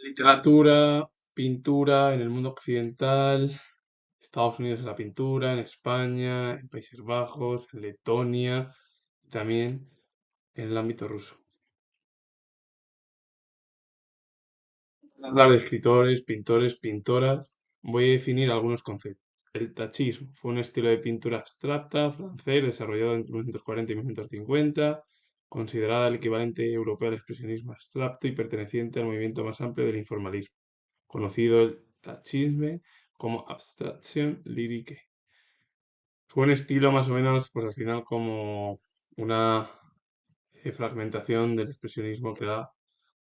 Literatura, pintura en el mundo occidental, Estados Unidos en la pintura, en España, en Países Bajos, en Letonia, y también en el ámbito ruso. Hablar de escritores, pintores, pintoras, voy a definir algunos conceptos. El tachismo fue un estilo de pintura abstracta francés desarrollado entre 1940 y 1950, considerada el equivalente europeo al expresionismo abstracto y perteneciente al movimiento más amplio del informalismo, conocido el tachisme como abstraction lyrique. Fue un estilo más o menos, pues al final como una fragmentación del expresionismo que era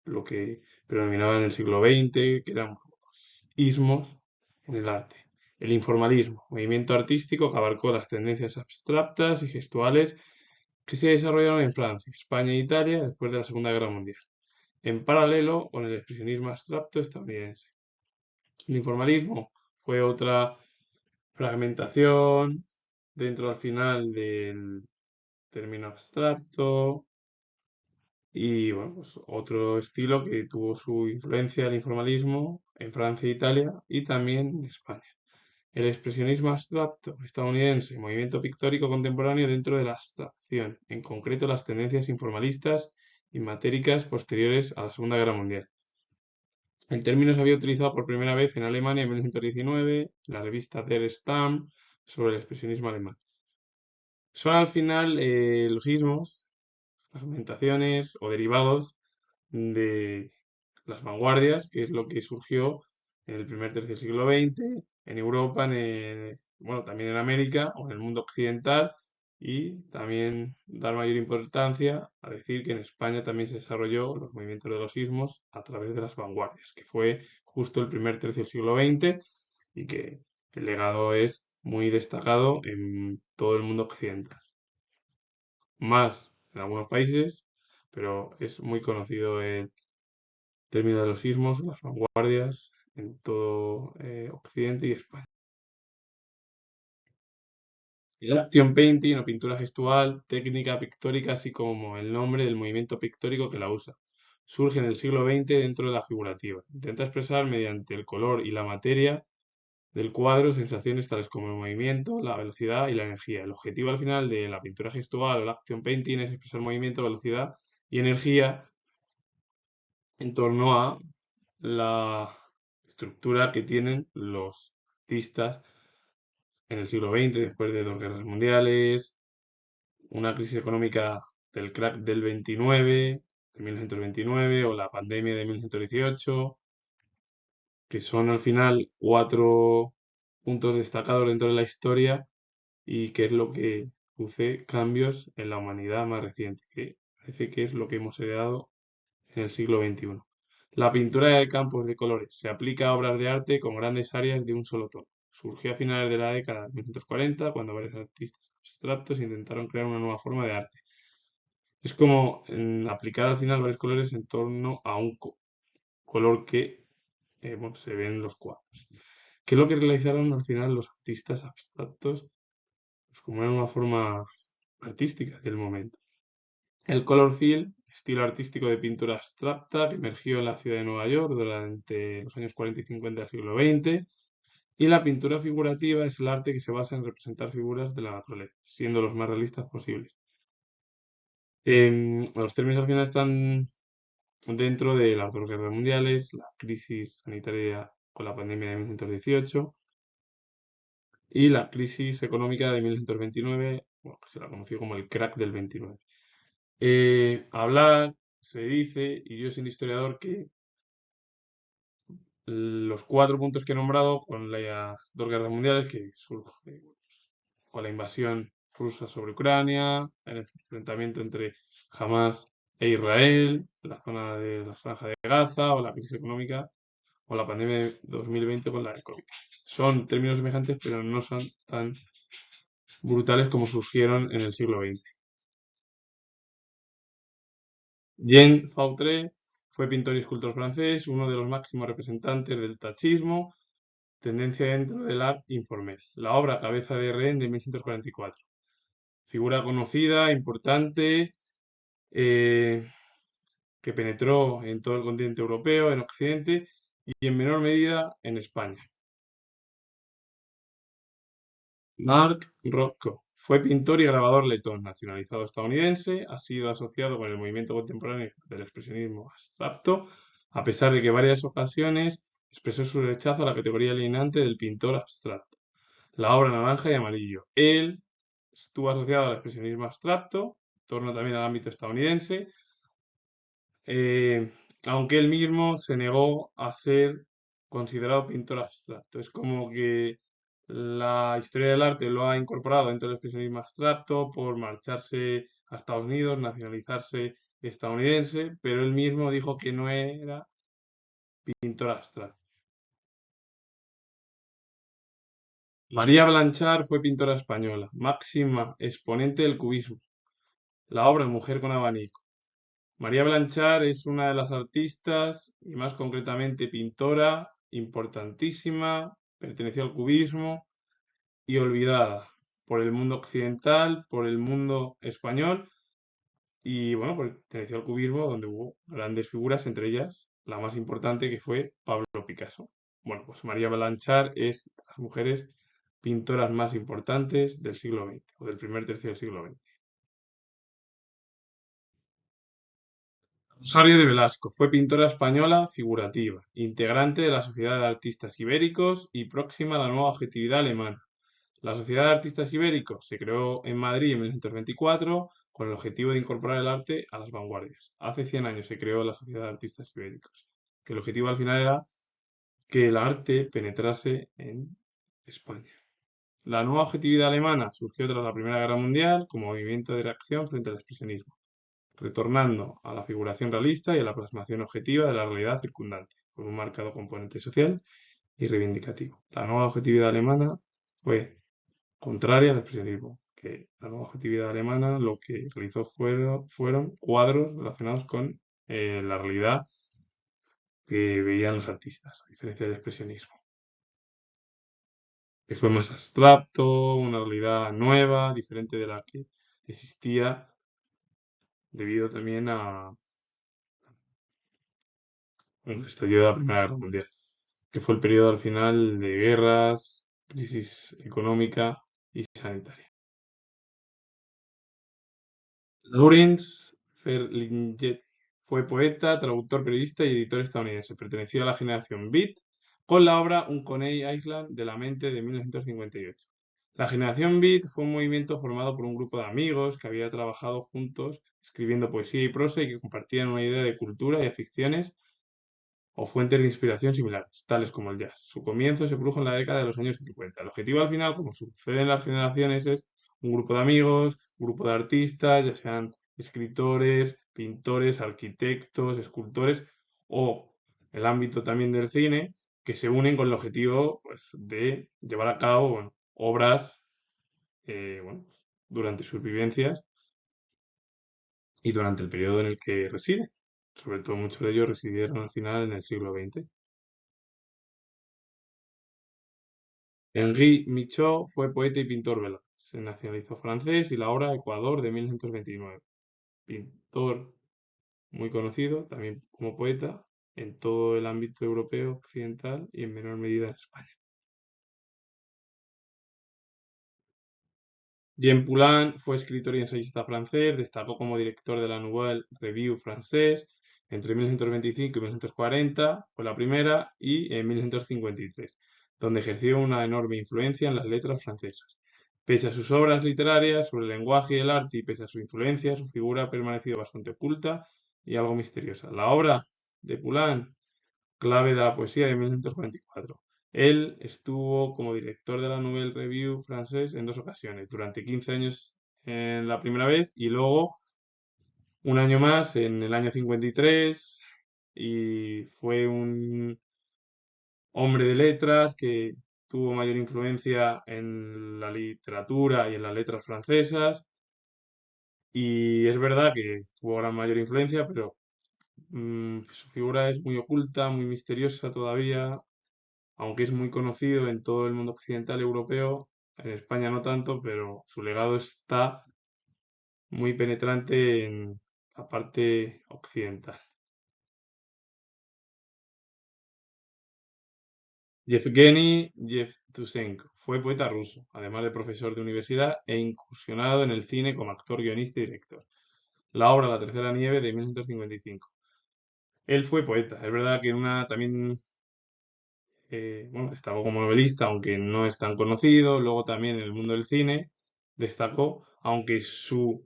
lo que predominaba en el siglo XX, que eran ismos en el arte. El informalismo, movimiento artístico que abarcó las tendencias abstractas y gestuales que se desarrollaron en Francia, España e Italia después de la Segunda Guerra Mundial, en paralelo con el expresionismo abstracto estadounidense. El informalismo fue otra fragmentación dentro al final del término abstracto y bueno, pues otro estilo que tuvo su influencia el informalismo en Francia e Italia y también en España. El expresionismo abstracto estadounidense, movimiento pictórico contemporáneo dentro de la abstracción, en concreto las tendencias informalistas y matéricas posteriores a la Segunda Guerra Mundial. El término se había utilizado por primera vez en Alemania en 1919, en la revista Der Stamm, sobre el expresionismo alemán. Son al final los ismos, fragmentaciones o derivados de las vanguardias, que es lo que surgió en el primer tercio del siglo XX, en Europa, bueno, también en América o en el mundo occidental, y también dar mayor importancia a decir que en España también se desarrolló los movimientos de los sismos a través de las vanguardias, que fue justo el primer tercio del siglo XX y que el legado es muy destacado en todo el mundo occidental. Más en algunos países, pero es muy conocido el término de los sismos, las vanguardias en todo Occidente y España. El action painting o pintura gestual, técnica pictórica, así como el nombre del movimiento pictórico que la usa. Surge en el siglo XX dentro de la figurativa. Intenta expresar mediante el color y la materia del cuadro sensaciones tales como el movimiento, la velocidad y la energía. El objetivo al final de la pintura gestual o el action painting es expresar movimiento, velocidad y energía en torno a la estructura que tienen los artistas en el siglo XX, después de dos guerras mundiales, una crisis económica del crack del 29, de 1929, o la pandemia de 1918, que son al final cuatro puntos destacados dentro de la historia y que es lo que produce cambios en la humanidad más reciente, que parece que es lo que hemos heredado en el siglo XXI. La pintura de campos de colores se aplica a obras de arte con grandes áreas de un solo tono. Surgió a finales de la década de 1940 cuando varios artistas abstractos intentaron crear una nueva forma de arte. Es como aplicar al final varios colores en torno a un color que bueno, se ve en los cuadros. ¿Qué es lo que realizaron al final los artistas abstractos? Pues como una nueva forma artística del momento. El color field, estilo artístico de pintura abstracta que emergió en la ciudad de Nueva York durante los años 40 y 50 del siglo XX. Y la pintura figurativa es el arte que se basa en representar figuras de la naturaleza, siendo los más realistas posibles. Los términos al final están dentro de las dos guerras mundiales, la crisis sanitaria con la pandemia de 1918 y la crisis económica de 1929, bueno, que se la conoció como el crack del 29. Hablar, se dice, y yo siendo historiador, que los cuatro puntos que he nombrado con las dos guerras mundiales, que surge con la invasión rusa sobre Ucrania, el enfrentamiento entre Hamas e Israel, la zona de la Franja de Gaza, o la crisis económica, o la pandemia de 2020 con la de COVID. Son términos semejantes, pero no son tan brutales como surgieron en el siglo XX. Jean Fautré fue pintor y escultor francés, uno de los máximos representantes del tachismo, tendencia dentro del art informel. La obra Cabeza de Rehén de 1944. Figura conocida, importante, eh, que penetró en todo el continente europeo, en Occidente y en menor medida en España. Mark Rothko fue pintor y grabador letón, nacionalizado estadounidense, ha sido asociado con el movimiento contemporáneo del expresionismo abstracto, a pesar de que en varias ocasiones expresó su rechazo a la categoría alienante del pintor abstracto. La obra Naranja y Amarillo. Él estuvo asociado al expresionismo abstracto, en torno también al ámbito estadounidense, eh, aunque él mismo se negó a ser considerado pintor abstracto. Es como que la historia del arte lo ha incorporado dentro del expresionismo abstracto por marcharse a Estados Unidos, nacionalizarse estadounidense, pero él mismo dijo que no era pintor abstracto. María Blanchard fue pintora española, máxima exponente del cubismo. La obra Mujer con abanico. María Blanchard es una de las artistas, y más concretamente pintora, importantísima, perteneció al cubismo y olvidada por el mundo occidental, por el mundo español, y bueno, perteneció al cubismo donde hubo grandes figuras, entre ellas la más importante que fue Pablo Picasso. Bueno, pues María Blanchard es de las mujeres pintoras más importantes del siglo XX, o del primer tercio del siglo XX. Rosario de Velasco fue pintora española figurativa, integrante de la Sociedad de Artistas Ibéricos y próxima a la nueva objetividad alemana. La Sociedad de Artistas Ibéricos se creó en Madrid en 1924 con el objetivo de incorporar el arte a las vanguardias. Hace 100 años se creó la Sociedad de Artistas Ibéricos, que el objetivo al final era que el arte penetrase en España. La nueva objetividad alemana surgió tras la Primera Guerra Mundial como movimiento de reacción frente al expresionismo, retornando a la figuración realista y a la plasmación objetiva de la realidad circundante, con un marcado componente social y reivindicativo. La nueva objetividad alemana fue contraria al expresionismo, que la nueva objetividad alemana lo que realizó fueron cuadros relacionados con la realidad que veían los artistas, a diferencia del expresionismo, que fue más abstracto, una realidad nueva, diferente de la que existía debido también a el estallido de la Primera Guerra Mundial, que fue el periodo al final de guerras, crisis económica y sanitaria. Lawrence Ferlinghetti fue poeta, traductor, periodista y editor estadounidense. Perteneció a la generación Beat con la obra Un Coney Island de la mente de 1958. La generación Beat fue un movimiento formado por un grupo de amigos que había trabajado juntos escribiendo poesía y prosa y que compartían una idea de cultura y aficiones o fuentes de inspiración similares, tales como el jazz. Su comienzo se produjo en la década de los años 50. El objetivo al final, como sucede en las generaciones, es un grupo de amigos, un grupo de artistas, ya sean escritores, pintores, arquitectos, escultores o el ámbito también del cine, que se unen con el objetivo pues, de llevar a cabo bueno, obras bueno, durante sus vivencias y durante el periodo en el que residen. Sobre todo muchos de ellos residieron al final en el siglo XX. Henri Michaud fue poeta y pintor belga. Se nacionalizó francés y la obra Ecuador de 1929. Pintor muy conocido, también como poeta, en todo el ámbito europeo occidental y en menor medida en España. Jean Poulain fue escritor y ensayista francés, destacó como director de la Nouvelle Revue Française entre 1925 y 1940, fue la primera, y en 1953, donde ejerció una enorme influencia en las letras francesas. Pese a sus obras literarias sobre el lenguaje y el arte y pese a su influencia, su figura ha permanecido bastante oculta y algo misteriosa. La obra de Poulain, clave de la poesía de 1944. Él estuvo como director de la Nouvelle Revue Française en dos ocasiones, durante 15 años en la primera vez y luego un año más en el año 53 y fue un hombre de letras que tuvo mayor influencia en la literatura y en las letras francesas y es verdad que tuvo gran mayor influencia, pero su figura es muy oculta, muy misteriosa todavía, aunque es muy conocido en todo el mundo occidental europeo, en España no tanto, pero su legado está muy penetrante en la parte occidental. Yevgeny Yevtusenko fue poeta ruso, además de profesor de universidad e incursionado en el cine como actor, guionista y director. La obra La tercera nieve de 1955. Él fue poeta, es verdad que en una también, bueno, destacó como novelista, aunque no es tan conocido, luego también en el mundo del cine destacó, aunque su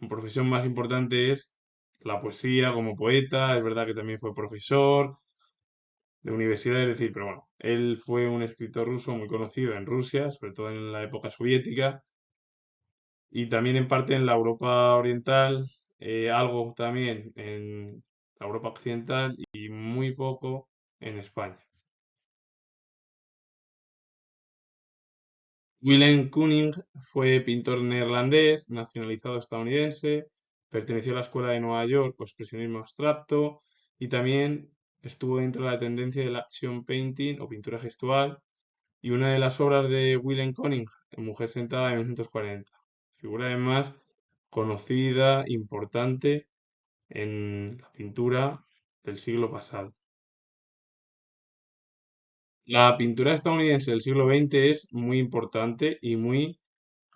profesión más importante es la poesía como poeta, es verdad que también fue profesor de universidad, es decir, pero bueno, él fue un escritor ruso muy conocido en Rusia, sobre todo en la época soviética, y también en parte en la Europa oriental, algo también en la Europa occidental y muy poco en España. Willem Koning fue pintor neerlandés, nacionalizado estadounidense, perteneció a la escuela de Nueva York o expresionismo abstracto y también estuvo dentro de la tendencia del action painting o pintura gestual y una de las obras de Willem Koning, Mujer sentada de 1940. Figura además conocida, importante en la pintura del siglo pasado. La pintura estadounidense del siglo XX es muy importante y muy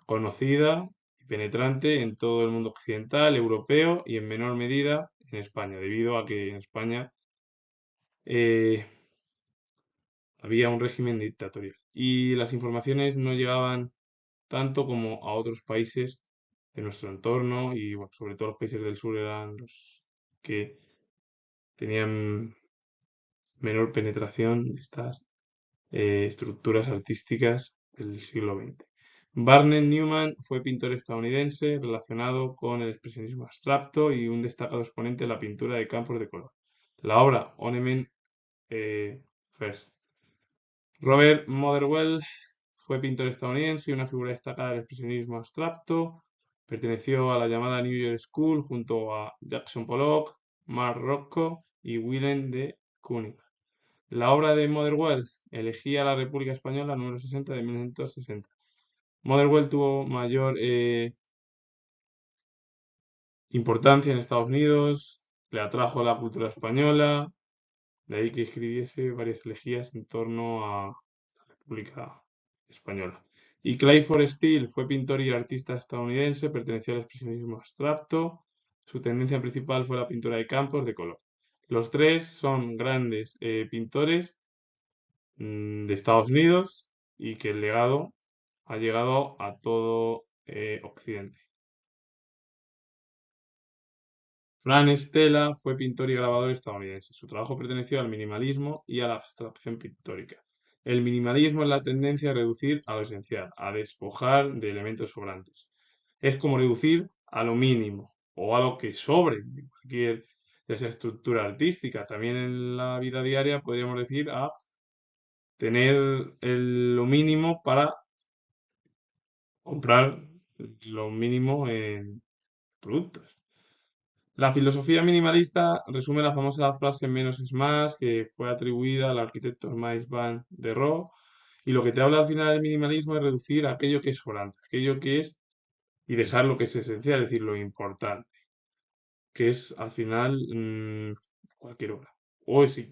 conocida y penetrante en todo el mundo occidental, europeo y en menor medida en España, debido a que en España eh, había un régimen dictatorial y las informaciones no llegaban tanto como a otros países de nuestro entorno y bueno, sobre todo los países del sur eran los que tenían menor penetración de estas estructuras artísticas del siglo XX. Barnett Newman fue pintor estadounidense relacionado con el expresionismo abstracto y un destacado exponente de la pintura de campos de color. La obra Ornament First. Robert Motherwell fue pintor estadounidense y una figura destacada del expresionismo abstracto. Perteneció a la llamada New York School junto a Jackson Pollock, Mark Rothko y Willem de Kooning. La obra de Motherwell, Elegía a la República Española número 60 de 1960. Motherwell tuvo mayor importancia en Estados Unidos, le atrajo la cultura española, de ahí que escribiese varias elegías en torno a la República Española. Y Clayford Steele fue pintor y artista estadounidense, pertenecía al expresionismo abstracto. Su tendencia principal fue la pintura de campos de color. Los tres son grandes pintores de Estados Unidos y que el legado ha llegado a todo Occidente. Frank Stella fue pintor y grabador estadounidense. Su trabajo perteneció al minimalismo y a la abstracción pictórica. El minimalismo es la tendencia a reducir a lo esencial, a despojar de elementos sobrantes. Es como reducir a lo mínimo o a lo que sobre de cualquier de esa estructura artística. También en la vida diaria podríamos decir a tener lo mínimo para comprar lo mínimo en productos. La filosofía minimalista resume la famosa frase menos es más, que fue atribuida al arquitecto Mies van der Rohe, y lo que te habla al final del minimalismo es reducir aquello que es sobrante, aquello que es y dejar lo que es esencial, es decir, lo importante, que es al final cualquier obra. O si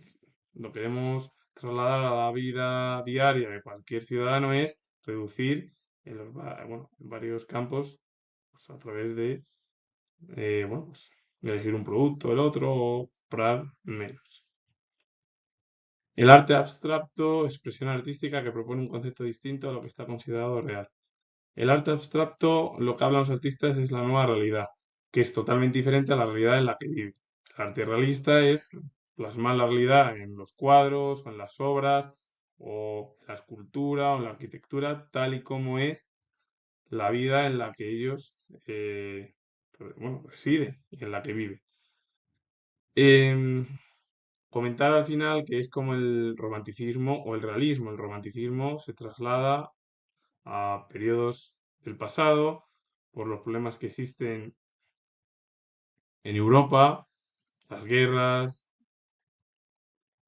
lo queremos trasladar a la vida diaria de cualquier ciudadano es reducir bueno, en varios campos pues, a través de bueno, pues, elegir un producto, el otro, o comprar menos. El arte abstracto, expresión artística que propone un concepto distinto a lo que está considerado real. El arte abstracto, lo que hablan los artistas es la nueva realidad, que es totalmente diferente a la realidad en la que vive. El arte realista es plasmar la realidad en los cuadros, o en las obras, o en la escultura, o en la arquitectura, tal y como es la vida en la que ellos bueno, residen y en la que viven. Em, Comentar al final que es como el romanticismo o el realismo. El romanticismo se traslada a periodos del pasado por los problemas que existen en Europa, las guerras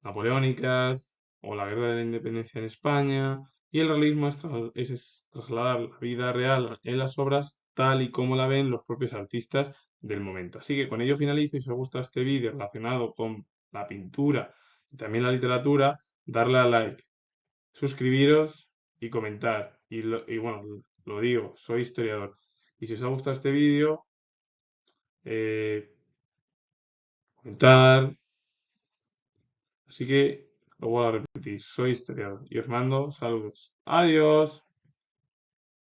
napoleónicas o la guerra de la independencia en España. Y el realismo es trasladar la vida real en las obras tal y como la ven los propios artistas del momento. Así que con ello finalizo y si os gusta este vídeo relacionado con la pintura y también la literatura, darle a like. suscribiros y comentar. Y bueno, lo digo, soy historiador. Y si os ha gustado este vídeo, eh, comentar. Así que lo vuelvo a repetir, soy historiador y os mando saludos. Adiós.